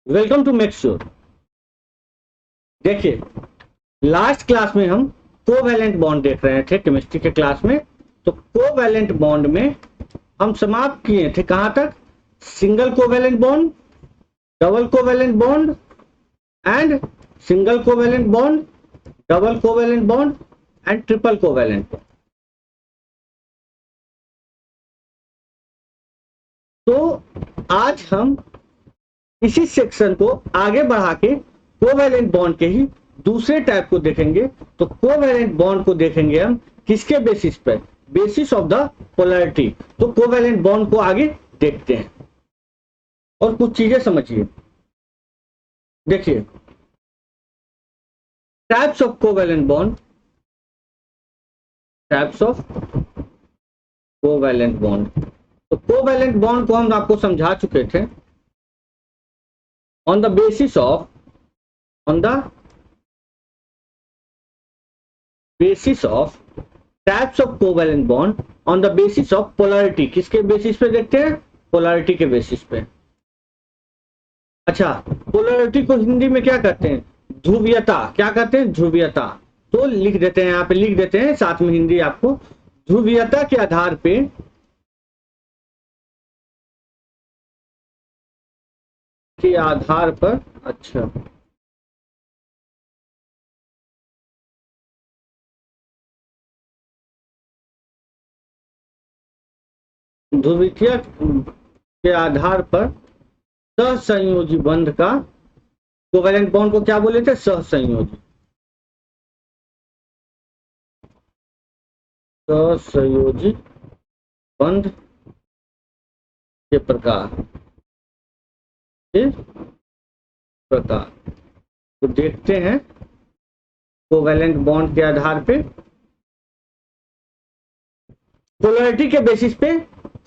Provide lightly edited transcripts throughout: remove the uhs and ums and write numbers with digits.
Welcome to make sure. देखिए, last class में हम कोवैलेंट बॉन्ड देख रहे थे केमिस्ट्री के क्लास में। तो कोवैलेंट बॉन्ड में हम समाप्त किए थे कहां तक? Single covalent bond, double covalent bond and single covalent bond, double covalent bond and triple covalent bond. तो आज हम इसी सेक्शन को आगे बढ़ा के कोवैलेंट बॉन्ड के ही दूसरे टाइप को देखेंगे। तो कोवैलेंट बॉन्ड को देखेंगे हम किसके बेसिस पे? Basis of the polarity. तो कोवैलेंट बॉन्ड को आगे देखते हैं और कुछ चीजें समझिए। देखिए, types of covalent bond, types of covalent bond. तो कोवैलेंट बॉन्ड को हम आपको समझा चुके थे on the basis of types of covalent bond on the basis of polarity। किसके बेसिस पे देखते हैं? पोलैरिटी के बेसिस पे। अच्छा, पोलैरिटी को हिंदी में क्या कहते हैं? ध्रुवीयता। क्या कहते हैं? ध्रुवीयता। तो लिख देते हैं, यहाँ पे लिख देते हैं साथ में हिंदी आपको। ध्रुवीयता के आधार पे अच्छा, ध्रुवीयता के आधार पर सहसंयोजी बंध का, कोवैलेंट बॉन्ड को क्या बोले थे? सहसंयोजी। सहसंयोजी बंध के प्रकार तो देखते हैं कोवैलेंट बॉन्ड के आधार पे, पोलैरिटी के बेसिस पे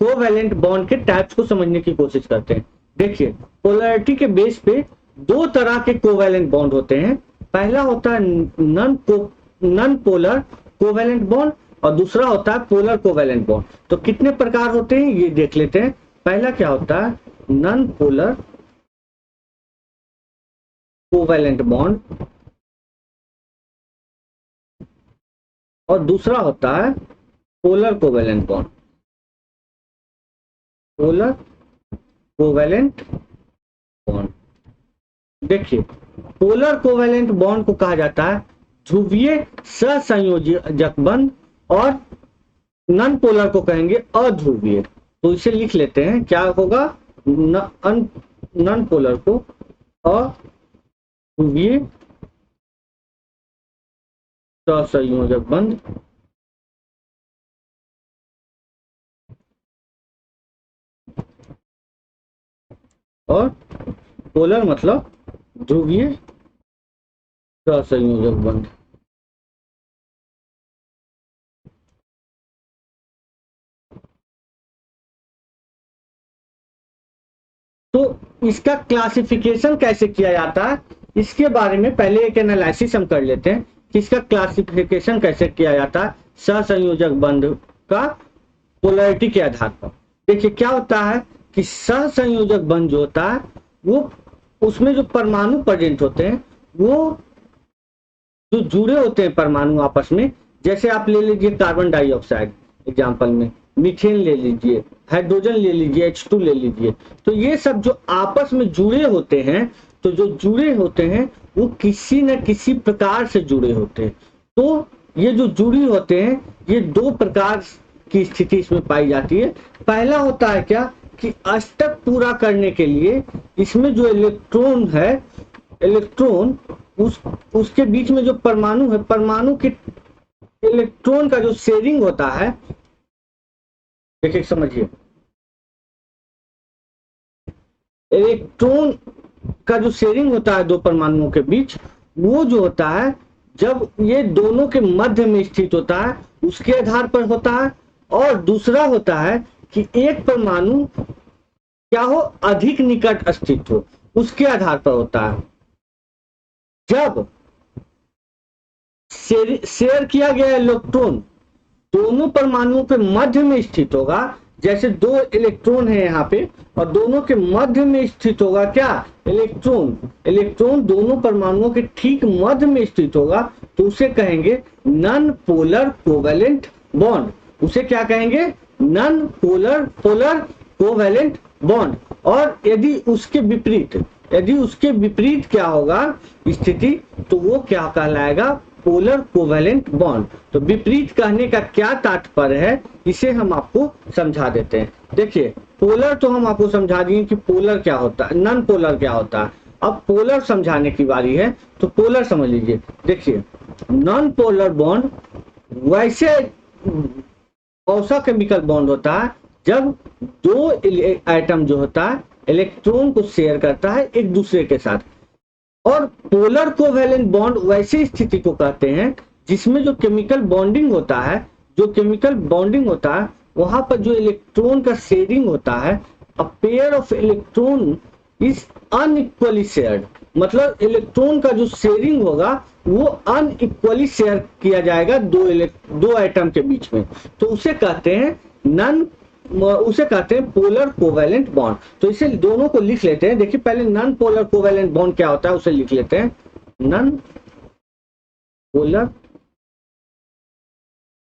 कोवैलेंट बॉन्ड के टाइप्स को समझने की कोशिश करते हैं। देखिए, पोलैरिटी के बेस पे दो तरह के कोवैलेंट बॉन्ड होते हैं। पहला होता है नॉन पोलर कोवैलेंट बॉन्ड और दूसरा होता है पोलर कोवैलेंट बॉन्ड। तो कितने प्रकार होते हैं ये देख लेते हैं। पहला क्या होता है? नॉन पोलर कोवैलेंट बॉन्ड और दूसरा होता है polar covalent bond. Polar covalent bond. देखिए, पोलर कोवैलेंट बॉन्ड को कहा जाता है ध्रुवीय सहसंयोजक बंध और नॉन पोलर को कहेंगे अध्रुवीय। तो इसे लिख लेते हैं, क्या होगा? नॉन पोलर को अध्रुवीय सहसंयोजक बंध और पोलर मतलब ध्रुवीय सहसंयोजक बंध। तो इसका क्लासिफिकेशन कैसे किया जाता है, इसके बारे में पहले एक एनालिसिस हम कर लेते हैं कि इसका क्लासिफिकेशन कैसे किया जाता है सहसंयोजक बंध का पोलैरिटी के आधार पर। देखिए, क्या होता है कि सहसंयोजक बंध जो होता है वो, उसमें जो परमाणु प्रेजेंट होते हैं वो जो जुड़े होते हैं परमाणु आपस में। जैसे आप ले लीजिए कार्बन डाइऑक्साइड एग्जाम्पल में, मीथेन ले लीजिए, हाइड्रोजन ले लीजिए, H2 ले लीजिए। तो ये सब जो आपस में जुड़े होते हैं, तो जो जुड़े होते हैं वो किसी न किसी प्रकार से जुड़े होते हैं। तो ये जो जुड़ी होते हैं, ये दो प्रकार की स्थिति इसमें पाई जाती है। पहला होता है क्या कि अष्टक पूरा करने के लिए इसमें जो इलेक्ट्रॉन है, इलेक्ट्रॉन उसके बीच में जो परमाणु है, परमाणु के इलेक्ट्रॉन का जो शेयरिंग होता है, देखिए समझिए, इलेक्ट्रॉन का जो शेयरिंग होता है दो परमाणुओं के बीच, वो जो होता है जब ये दोनों के मध्य में स्थित होता है उसके आधार पर होता है। और दूसरा होता है कि एक परमाणु क्या हो, अधिक निकट स्थित हो, उसके आधार पर होता है। जब शेयर किया गया इलेक्ट्रॉन दोनों परमाणुओं के मध्य में स्थित होगा, जैसे दो इलेक्ट्रॉन है यहाँ पे और दोनों के मध्य में स्थित होगा क्या, इलेक्ट्रॉन। इलेक्ट्रॉन दोनों परमाणुओं के ठीक मध्य में स्थित होगा तो उसे कहेंगे नॉन पोलर कोवेलेंट बॉन्ड। उसे क्या कहेंगे, नॉन पोलर कोवेलेंट बॉन्ड। और यदि उसके विपरीत क्या होगा स्थिति, तो वो क्या कहलाएगा, पोलर कोवेलेंट बॉन्ड। तो विपरीत कहने का क्या तात्पर्य है, इसे हम आपको समझा देते हैं। देखिए पोलर तो हम आपको समझा दिए कि पोलर क्या होता है, नॉन पोलर क्या होता है। अब पोलर समझाने की बारी है, तो पोलर समझ लीजिए। देखिए नॉन पोलर बॉन्ड वैसे कौन केमिकल बॉन्ड होता है, जब दो एटम जो होता है इलेक्ट्रॉन को शेयर करता है एक दूसरे के साथ। और पोलर कोवेलेंट बॉन्ड वैसी स्थिति को कहते हैं जिसमें जो केमिकल बॉन्डिंग होता है, वहां पर जो इलेक्ट्रॉन का शेयरिंग होता है, a pair of electron is unequally shared. मतलब इलेक्ट्रॉन का जो शेयरिंग होगा वो अनइक्वली शेयर किया जाएगा दो एटम के बीच में, तो उसे कहते हैं पोलर कोवेलेंट बॉन्ड। तो इसे दोनों को लिख लेते हैं। देखिए पहले नॉन पोलर कोवेलेंट बॉन्ड क्या होता है उसे लिख लेते हैं, नॉन पोलर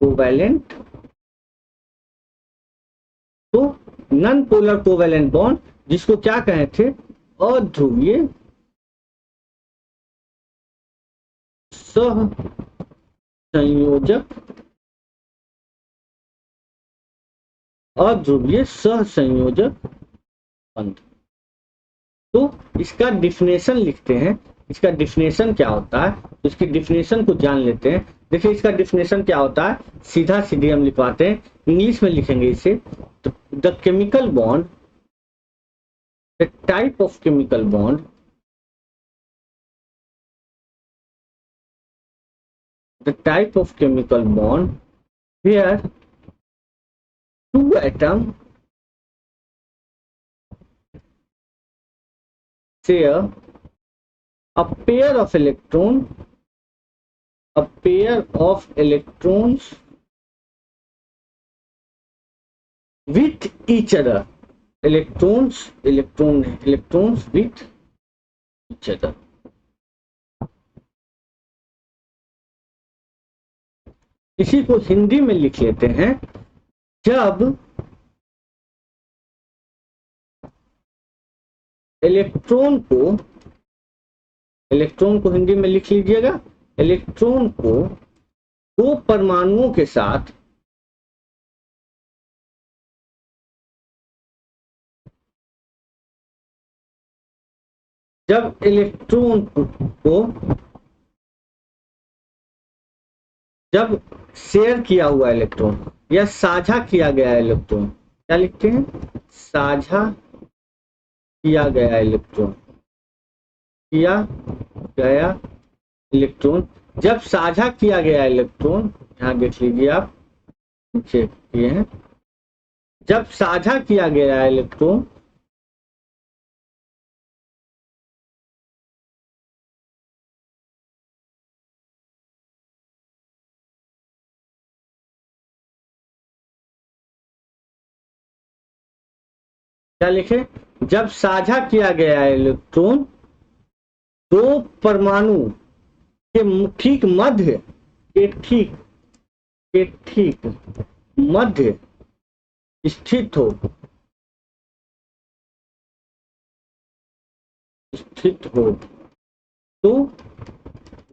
कोवेलेंट। तो नॉन पोलर कोवेलेंट बॉन्ड जिसको क्या कहे थे, अध्रुवीय सहसंयोजक, अध्रुवीय सहसंयोजक बंध। तो इसका डिफिनेशन लिखते हैं, इसका डिफिनेशन क्या होता है, तो इसकी डिफिनेशन को जान लेते हैं। देखिए इसका डिफिनेशन क्या होता है, सीधा सीधे हम लिखवाते हैं, इंग्लिश में लिखेंगे इसे। तो the chemical bond, the type of chemical bond, the type of chemical bond where two atoms share a pair of electrons with each other, electrons with each other। इसी को हिंदी में लिख लेते हैं, जब इलेक्ट्रॉन को हिंदी में लिख लीजिएगा, इलेक्ट्रॉन को दो परमाणुओं के साथ जब इलेक्ट्रॉन को जब शेयर किया हुआ इलेक्ट्रॉन या साझा किया गया इलेक्ट्रॉन, क्या लिखते हैं, साझा किया गया इलेक्ट्रॉन, जब साझा किया गया इलेक्ट्रॉन, यहाँ देख लीजिए आप चेक किए हैं, जब साझा किया गया इलेक्ट्रॉन क्या लिखे, जब साझा किया गया इलेक्ट्रॉन दो परमाणु के ठीक मध्य मध्य स्थित हो तो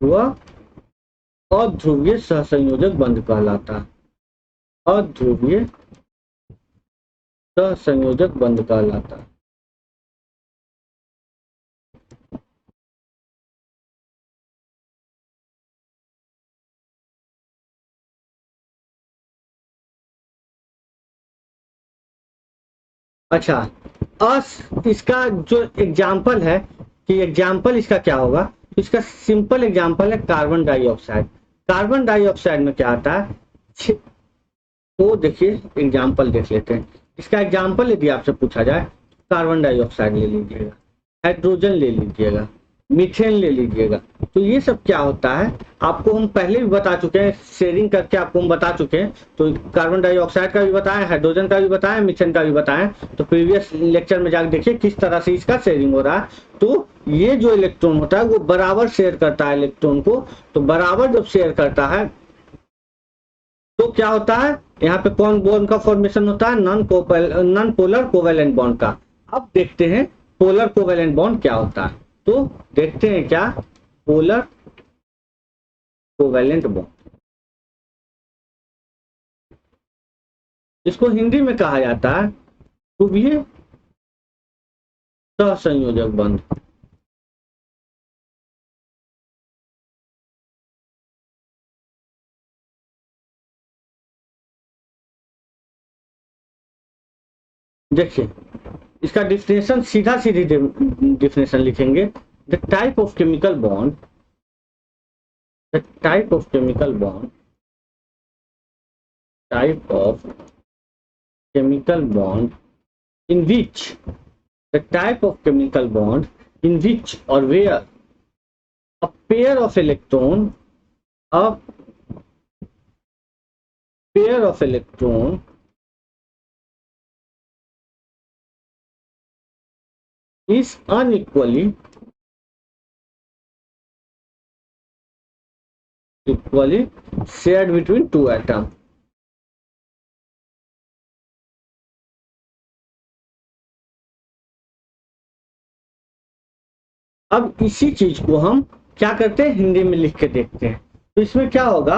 वह अध्रुवीय सहसंयोजक बंध कहलाता है, अध्रुवीय सहसंयोजक बंध कहलाता है। अच्छा, इसका जो एग्जाम्पल है कि एग्जाम्पल इसका क्या होगा, तो इसका सिंपल एग्जाम्पल है कार्बन डाइऑक्साइड। कार्बन डाइऑक्साइड में क्या आता है, तो देखिए एग्जाम्पल देख लेते हैं। इसका एग्जाम्पल यदि आपसे पूछा जाए, कार्बन डाइऑक्साइड ले लीजिएगा, हाइड्रोजन ले लीजिएगा, मीथेन ले लीजिएगा। तो ये सब क्या होता है आपको हम पहले भी बता चुके हैं, शेयरिंग करके आपको हम बता चुके हैं। तो कार्बन डाइऑक्साइड का भी बताया, हाइड्रोजन का भी बताया, मीथेन का भी बताया। तो प्रीवियस लेक्चर में जाकर देखिए किस तरह से इसका शेयरिंग हो रहा है। तो ये जो इलेक्ट्रॉन होता है वो बराबर शेयर करता है इलेक्ट्रॉन को। तो बराबर जब शेयर करता है तो क्या होता है, यहाँ पे कौन बॉन्ड का फॉर्मेशन होता है, नॉन पोलर कोवेलेंट बॉन्ड का। अब देखते हैं पोलर कोवेलेंट बॉन्ड क्या होता है। तो देखते हैं क्या पोलर कोवेलेंट बॉन्ड, इसको हिंदी में कहा जाता है ध्रुवीय सहसंयोजक बंध। देखिए इसका डिफिनेशन सीधा सीधी डिफिनेशन लिखेंगे। The type of chemical bond, the type of chemical bond, type of chemical bond in which, the type of chemical bond in which or where a pair of electron is unequally shared between two atoms। अब इसी चीज को हम क्या करते हैं, हिंदी में लिख के देखते हैं। तो इसमें क्या होगा,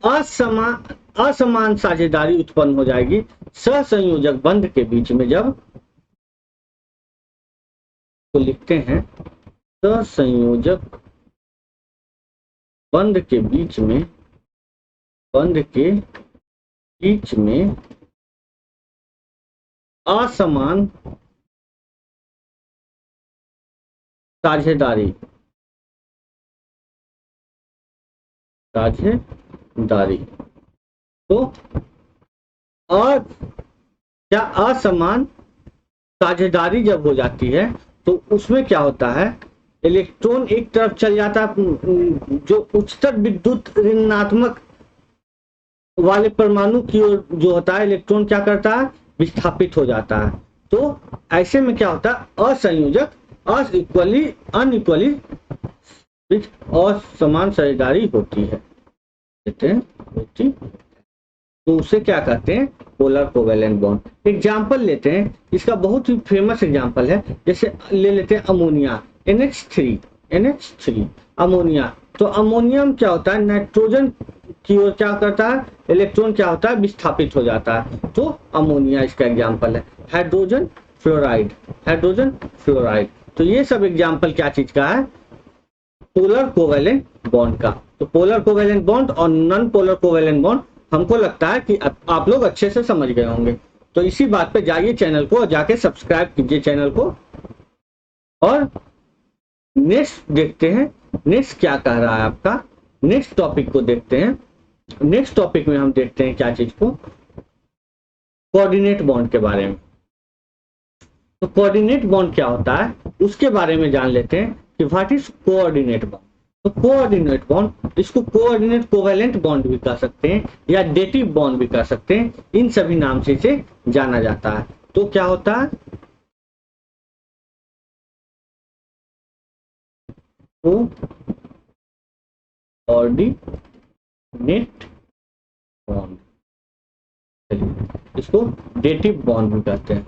असमान साझेदारी उत्पन्न हो जाएगी सहसंयोजक बंध के बीच में। जब तो लिखते हैं सहसंयोजक बंध के बीच में, असमान साझेदारी तो क्या असमान साझेदारी जब हो जाती है तो उसमें क्या होता है, इलेक्ट्रॉन एक तरफ चल जाता है, जो उच्चतर विद्युत ऋणात्मक वाले परमाणु की ओर जो होता है इलेक्ट्रॉन क्या करता है, विस्थापित हो जाता है। तो ऐसे में क्या होता है, असंयोजक अनइक्वली असमान साझेदारी होती है, तो उसे क्या कहते हैं, पोलर कोवेलेंट बॉन्ड। एग्जाम्पल लेते हैं, इसका बहुत ही फेमस एग्जाम्पल है, जैसे ले लेते हैं अमोनिया, NH3 अमोनिया। तो अमोनियम क्या होता है, नाइट्रोजन की ओर क्या करता है, इलेक्ट्रॉन क्या होता है, विस्थापित हो जाता है। तो अमोनिया इसका एग्जाम्पल है। Hydrogen fluoride. तो ये सब एग्जाम्पल क्या चीज का है, पोलर कोवेलेंट बॉन्ड का। तो पोलर कोवेलेंट बॉन्ड और नॉन पोलर कोवेलेंट बॉन्ड हमको लगता है कि आप लोग अच्छे से समझ गए होंगे। तो इसी बात पे जाइए चैनल को, जाके सब्सक्राइब कीजिए चैनल को। और नेक्स्ट देखते हैं, नेक्स्ट क्या कह रहा है आपका, नेक्स्ट टॉपिक को देखते हैं। नेक्स्ट टॉपिक में हम देखते हैं क्या चीज को, कोऑर्डिनेट बॉन्ड के बारे में। तो कोऑर्डिनेट बॉन्ड क्या होता है उसके बारे में जान लेते हैं कि व्हाट इज कोऑर्डिनेट बॉन्ड। तो कोऑर्डिनेट बॉन्ड, इसको कोऑर्डिनेट कोवेलेंट बॉन्ड भी कह सकते हैं या डेटिव बॉन्ड भी कह सकते हैं, इन सभी नाम से इसे जाना जाता है। तो क्या होता है, कोऑर्डिनेट बॉन्ड, इसको डेटिव बॉन्ड भी कहते हैं।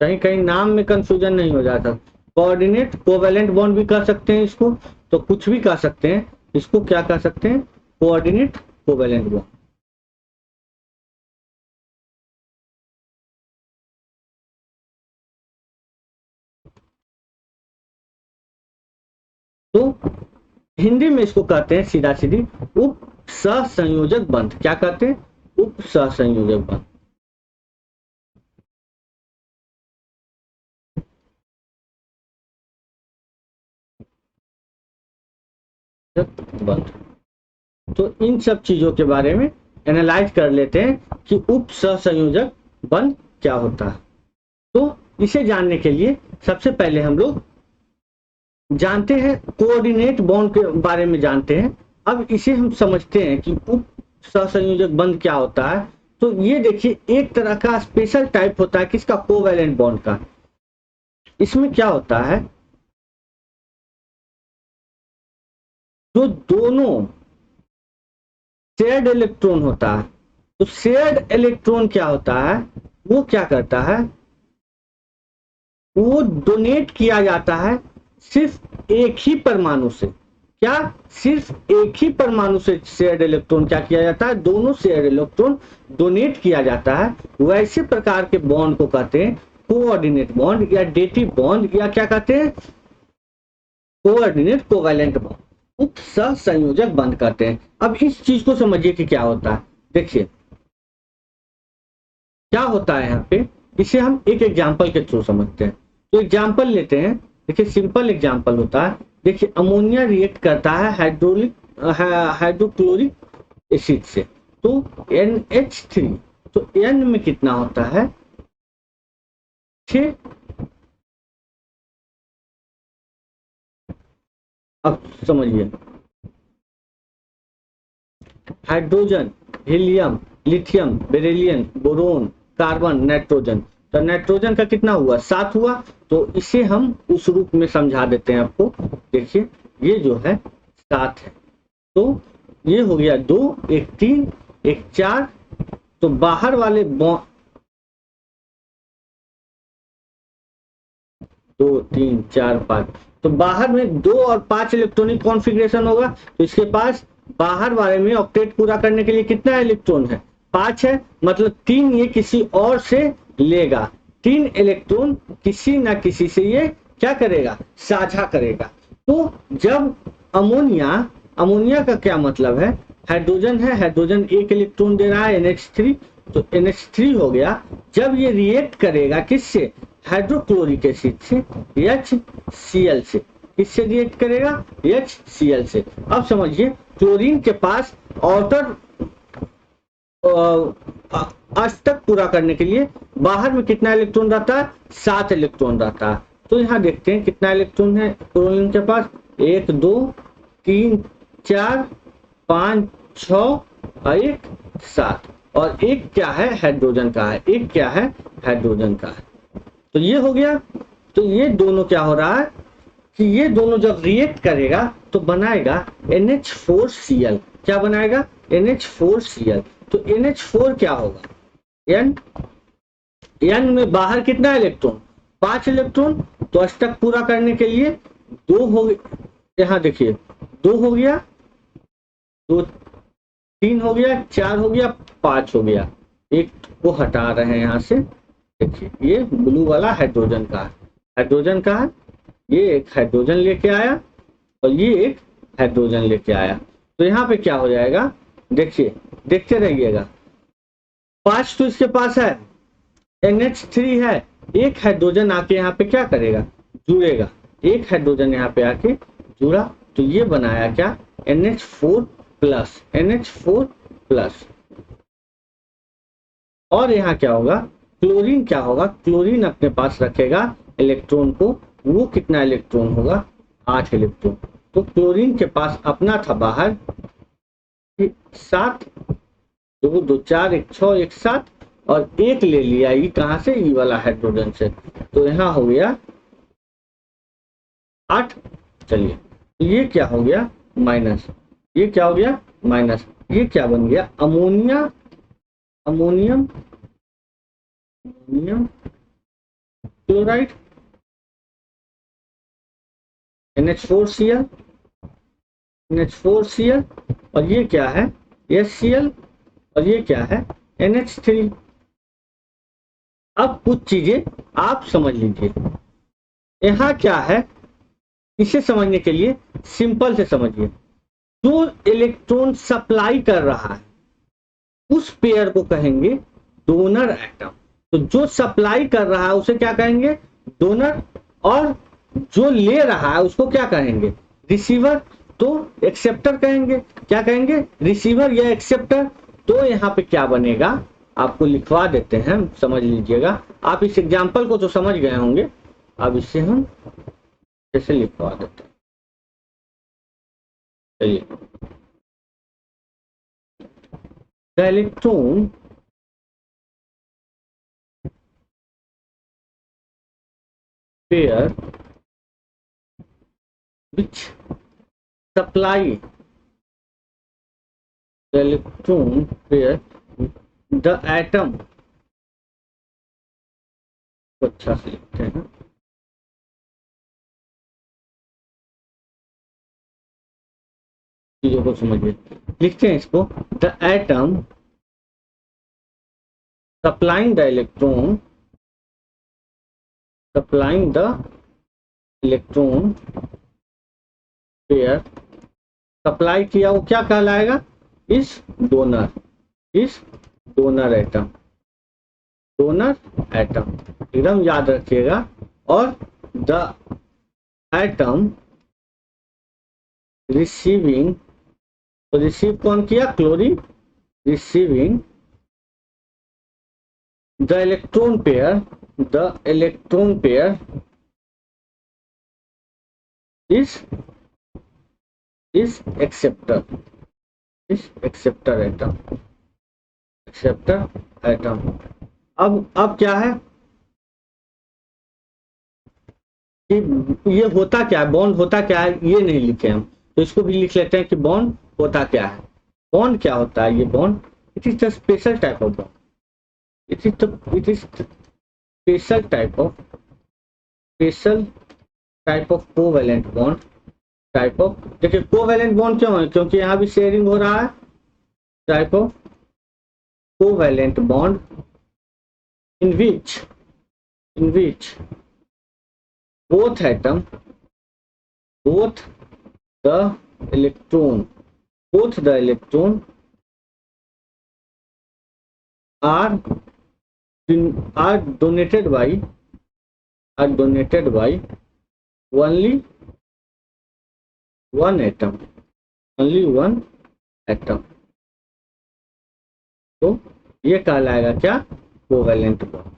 कहीं कहीं नाम में कंफ्यूजन नहीं हो जाता। कोऑर्डिनेट कोवेलेंट बॉन्ड भी कर सकते हैं इसको, तो कुछ भी कह सकते हैं, इसको क्या कह सकते हैं, कोऑर्डिनेट कोवेलेंट बॉन्ड। तो हिंदी में इसको कहते हैं सीधा सीधी उप सहसंयोजक बंध। क्या कहते हैं, उप सहसंयोजक बंध। बंध। तो इन सब चीजों के बारे में एनालाइज कर लेते हैं कि उप सहसंयोजक बंध क्या होता है। तो इसे जानने के लिए सबसे पहले हम लोग जानते हैं कोऑर्डिनेट बॉन्ड के बारे में जानते हैं। अब इसे हम समझते हैं कि उप सहसंयोजक बंध क्या होता है। तो ये देखिए एक तरह का स्पेशल टाइप होता है किसका, कोवैलेंट बॉन्ड का। इसमें क्या होता है, जो दोनों शेयर्ड इलेक्ट्रॉन होता है, तो शेयर्ड इलेक्ट्रॉन क्या होता है, वो क्या करता है, वो डोनेट किया जाता है सिर्फ एक ही परमाणु से। क्या, सिर्फ एक ही परमाणु से शेयर्ड इलेक्ट्रॉन क्या किया जाता है, दोनों शेयर्ड इलेक्ट्रॉन डोनेट किया जाता है। वैसे प्रकार के बॉन्ड को कहते हैं कोऑर्डिनेट बॉन्ड या डेटिव बॉन्ड, या क्या कहते हैं, कोऑर्डिनेट कोवैलेंट बॉन्ड, उप सहसंयोजक बंध कहते हैं। अब इस चीज को समझिए कि क्या होता है। देखिए क्या होता है यहाँ पे, इसे हम एक एग्जाम्पल के थ्रू समझते हैं। तो एग्जाम्पल लेते हैं, देखिए सिंपल एग्जाम्पल होता है। देखिए अमोनिया रिएक्ट करता है हाइड्रोक्लोरिक एसिड से, तो NH3, तो N में कितना होता है, 6। अब समझिए, hydrogen, helium, lithium, beryllium, boron, carbon, nitrogen, तो नाइट्रोजन का कितना हुआ, 7 हुआ। तो इसे हम उस रूप में समझा देते हैं आपको। देखिए ये जो है 7 है, तो ये हो गया 2, एक 3, एक 4। तो बाहर वाले 2 3 4 5, तो बाहर में 2 और 5 इलेक्ट्रॉनिक कॉन्फ़िगरेशन होगा। तो इसके पास बाहर वाले में ऑक्टेट पूरा करने के लिए कितना इलेक्ट्रॉन है, 5 है, मतलब 3 ये किसी और से लेगा। 3 इलेक्ट्रॉन किसी ना किसी से ये क्या करेगा, साझा करेगा। तो जब अमोनिया का क्या मतलब है, हाइड्रोजन है, हाइड्रोजन 1 इलेक्ट्रॉन दे रहा है NH3, तो NH3 हो गया। जब ये रिएक्ट करेगा किससे, हाइड्रोक्लोरिक एसिड से, HCl से, किससे रिएक्ट करेगा, HCl से। अब समझिए क्लोरीन के पास आउटर अष्टक पूरा करने के लिए बाहर में कितना इलेक्ट्रॉन रहता है, 7 इलेक्ट्रॉन रहता है। तो यहाँ देखते हैं कितना इलेक्ट्रॉन है क्लोरीन के पास, 1 2 3 4 5 6 और 1 7, और एक क्या है, हाइड्रोजन का है, एक क्या है, हाइड्रोजन का है। तो ये हो गया। तो ये दोनों क्या हो रहा है कि ये दोनों जब रिएक्ट करेगा तो बनाएगा NH4Cl। क्या बनाएगा, NH4Cl। तो NH4 क्या होगा, N में बाहर कितना इलेक्ट्रॉन, 5 इलेक्ट्रॉन। तो अष्टक पूरा करने के लिए 2 हो गया, यहाँ देखिए 2 हो गया, 2 3 हो गया, 4 हो गया, 5 हो गया। एक को हटा रहे हैं यहाँ से। देखिए ये ब्लू वाला हाइड्रोजन का है, हाइड्रोजन का है, ये एक हाइड्रोजन लेके आया और ये एक हाइड्रोजन लेके आया। तो यहाँ पे क्या हो जाएगा, देखिए देखते रहिएगा, 5 तो इसके पास है, NH3 है, एक हाइड्रोजन आके यहाँ पे क्या करेगा, जुड़ेगा। एक हाइड्रोजन यहाँ पे आके जुड़ा, तो ये बनाया क्या, NH4 प्लस, NH4 प्लस। और यहाँ क्या होगा, क्लोरीन क्या होगा, क्लोरीन अपने पास रखेगा इलेक्ट्रॉन को, वो कितना इलेक्ट्रॉन होगा, 8 इलेक्ट्रॉन। तो क्लोरीन के पास अपना था बाहर 7, 2 2 4 1 6 1 7, और एक ले लिया ये कहां से, ये वाला हाइड्रोजन से। तो यहाँ हो गया 8। चलिए ये क्या हो गया, माइनस, ये क्या हो गया, माइनस, ये क्या बन गया, अमोनियम क्लोराइड, NH4Cl, और ये क्या है, HCl, और ये क्या है, NH3। अब कुछ चीजें आप समझ लीजिए, यहाँ क्या है, इसे समझने के लिए सिंपल से समझिए। जो इलेक्ट्रॉन सप्लाई कर रहा है उस पेयर को कहेंगे डोनर एटम। तो जो सप्लाई कर रहा है उसे क्या कहेंगे, डोनर, और जो ले रहा है उसको क्या कहेंगे, रिसीवर। तो एक्सेप्टर कहेंगे, क्या कहेंगे, रिसीवर या एक्सेप्टर। तो यहाँ पे क्या बनेगा, आपको लिखवा देते हैं, समझ लीजिएगा। आप इस एग्जाम्पल को तो समझ गए होंगे, अब इससे हम जैसे लिखवा देते हैं। चलिए, the electron pair which supply the electron pair the atom, तो अच्छा से लिखते हैं, चीजों को समझिए, लिखते हैं इसको, the atom supplying the electron, supplying the electron pair, supply किया वो क्या कहलाएगा, इस डोनर, इस डोनर एटम, डोनर एटम, एकदम याद रखिएगा। और द एटम रिसीविंग, तो रिसीव कौन किया, chlorine, receiving the electron pair, the electron pair इस एक्सेप्टर, इस एक्सेप्टर एटम, एक्सेप्टर एटम। अब क्या है कि ये होता क्या है, बॉन्ड होता क्या है, ये नहीं लिखे हम, तो इसको भी लिख लेते हैं कि बॉन्ड होता क्या है। बॉन्ड क्या होता है, ये bond, it is the special type of bond, it is special type of covalent bond, type of, देखिए कोवैलेंट बॉन्ड क्यों है, क्योंकि यहाँ भी शेयरिंग हो रहा है, type of covalent bond in which both atom, both the electron are donated by only one atom, तो ये कहलाएगा क्या, covalent bond,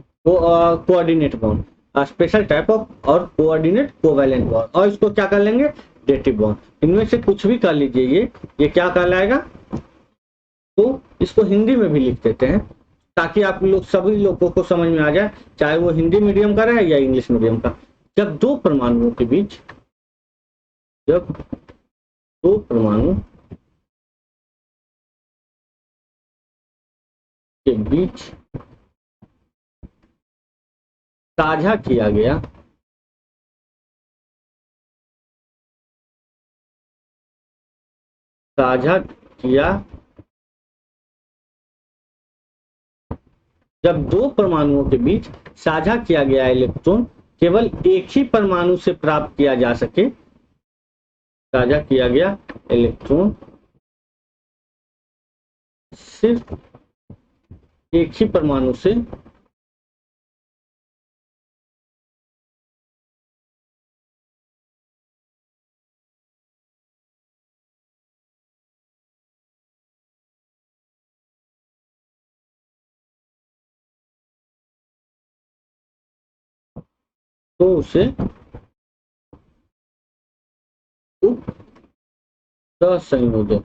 coordinate bond, special type of, और कोऑर्डिनेट कोवैलेंट बॉन्ड, और इसको क्या कर लेंगे, डेटिव बॉन्ड। इनमें से कुछ भी कर लीजिए, ये क्या कहलाएगा, तो इसको हिंदी में भी लिख देते हैं ताकि आप लोग, सभी लोगों को समझ में आ जाए, चाहे वो हिंदी मीडियम का रहे या इंग्लिश मीडियम का। जब दो परमाणुओं के बीच, जब दो परमाणु के बीच साझा किया गया जब दो परमाणुओं के बीच साझा किया गया इलेक्ट्रॉन केवल एक ही परमाणु से प्राप्त किया जा सके, साझा किया गया इलेक्ट्रॉन सिर्फ एक ही परमाणु से तो उसे उप सहसंयोजक,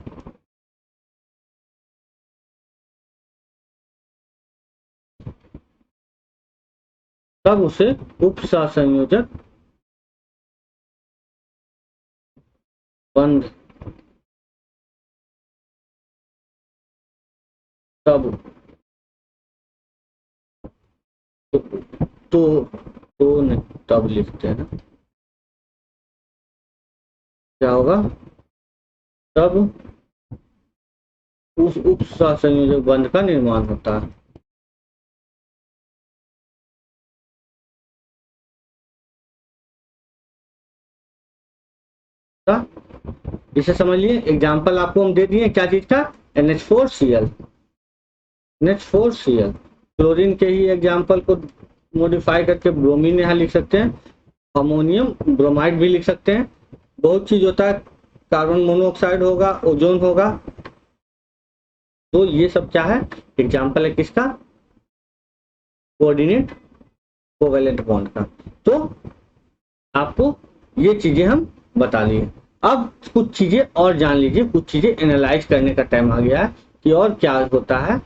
तब उसे उप सहसंयोजक बंध, तब तो नहीं, तब लिखते हैं ना, क्या होगा, तब उस उप सहसंयोजक बंध का निर्माण होता है। इसे समझ लिए, एग्जाम्पल आपको हम दे दिए क्या चीज का, NH4Cl, NH4Cl, क्लोरीन के ही एग्जाम्पल को मॉडिफाई करके ब्रोमीन यहाँ लिख सकते हैं, अमोनियम ब्रोमाइड भी लिख सकते हैं, बहुत चीज होता है, कार्बन मोनोऑक्साइड होगा, ओजोन होगा, तो ये सब क्या है, एग्जाम्पल है किसका, कोऑर्डिनेट कोवेलेंट बॉन्ड का। तो आपको ये चीजें हम बता लिए। अब कुछ चीजें और जान लीजिए, कुछ चीजें एनालाइज करने का टाइम आ गया है कि और क्या होता है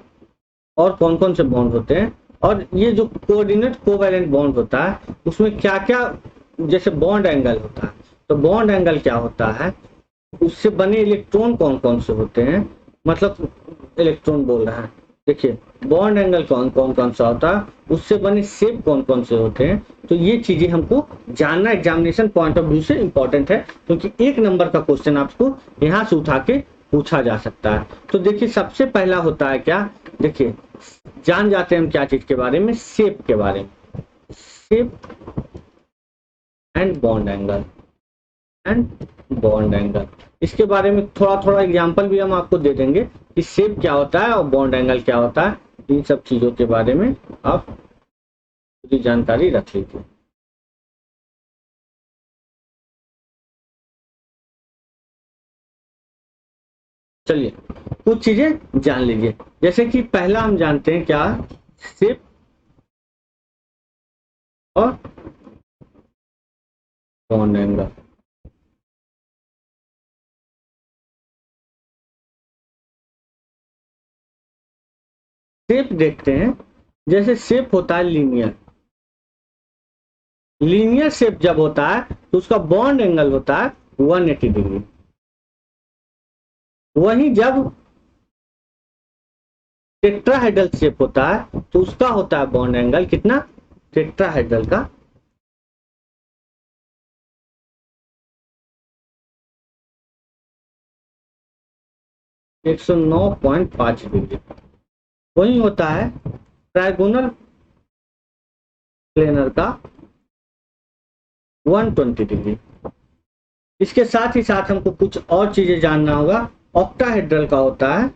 और कौन कौन से बॉन्ड होते हैं, और ये जो कोऑर्डिनेट कोवैलेंट बॉन्ड होता है उसमें क्या क्या, जैसे बॉन्ड एंगल होता है, तो बॉन्ड एंगल क्या होता है, उससे बने इलेक्ट्रॉन कौन कौन से होते हैं, मतलब इलेक्ट्रॉन बोल रहा है, देखिए बॉन्ड एंगल कौन कौन सा होता है, उससे बने शेप कौन कौन से होते हैं। तो ये चीजें हमको जानना एग्जामिनेशन पॉइंट ऑफ व्यू से इंपॉर्टेंट है, क्योंकि 1 नंबर का क्वेश्चन आपको यहाँ से उठा के पूछा जा सकता है। तो देखिए सबसे पहला होता है क्या, देखिए जान जाते हैं हम क्या चीज के बारे में, शेप के बारे में, शेप एंड बॉन्ड एंगल, इसके बारे में थोड़ा थोड़ा एग्जांपल भी हम आपको दे देंगे कि शेप क्या होता है और बॉन्ड एंगल क्या होता है। इन सब चीजों के बारे में आप पूरी जानकारी रख लीजिए। चलिए कुछ चीजें जान लीजिए, जैसे कि पहला हम जानते हैं क्या, शेप और बॉन्ड एंगल। शेप देखते हैं, जैसे शेप होता है लीनियर शेप जब होता है तो उसका बॉन्ड एंगल होता है 180 डिग्री। वहीं जब टेट्राहेड्रल शेप होता है तो उसका होता है बॉन्ड एंगल कितना, टेट्राहेड्रल का 109.5 डिग्री। वही होता है ट्राइगोनल प्लेनर का 120 डिग्री। इसके साथ ही साथ हमको कुछ और चीजें जानना होगा। ऑक्टाहेड्रल का होता है,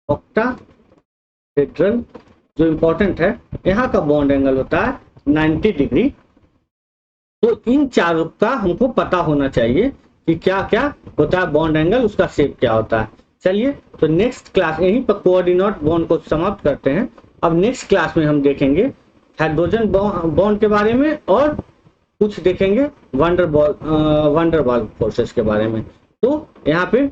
ऑक्टाहेड्रल जो इंपॉर्टेंट है, यहाँ का बॉन्ड एंगल होता है 90 डिग्री। तो इन चारों का हमको पता होना चाहिए कि क्या क्या होता है बॉन्ड एंगल, उसका शेप क्या होता है। चलिए तो नेक्स्ट क्लास यहीं पर कोऑर्डिनेट बॉन्ड को समाप्त करते हैं। अब नेक्स्ट क्लास में हम देखेंगे हाइड्रोजन बॉन्ड के बारे में और कुछ देखेंगे वंडरबॉल फोर्सेस के बारे में। तो यहाँ पे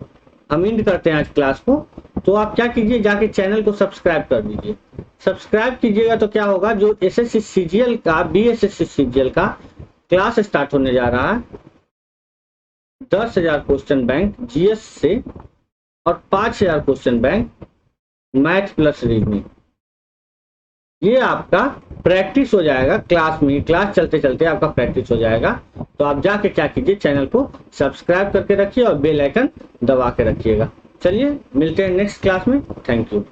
हम एंड करते हैं आज क्लास को। तो आप क्या कीजिए, जाके चैनल को सब्सक्राइब कर दीजिए। सब्सक्राइब कीजिएगा तो क्या होगा, जो एसएससी सीजीएल का बीएसएससी सीजीएल का क्लास स्टार्ट होने जा रहा है 10,000 क्वेश्चन बैंक जीएस से और 5,000 question bank math plus reasoning, ये आपका प्रैक्टिस हो जाएगा क्लास में ही, क्लास चलते चलते आपका प्रैक्टिस हो जाएगा। तो आप जाके क्या कीजिए, चैनल को सब्सक्राइब करके रखिए और बेल आइकन दबा के रखिएगा। चलिए मिलते हैं नेक्स्ट क्लास में। Thank you.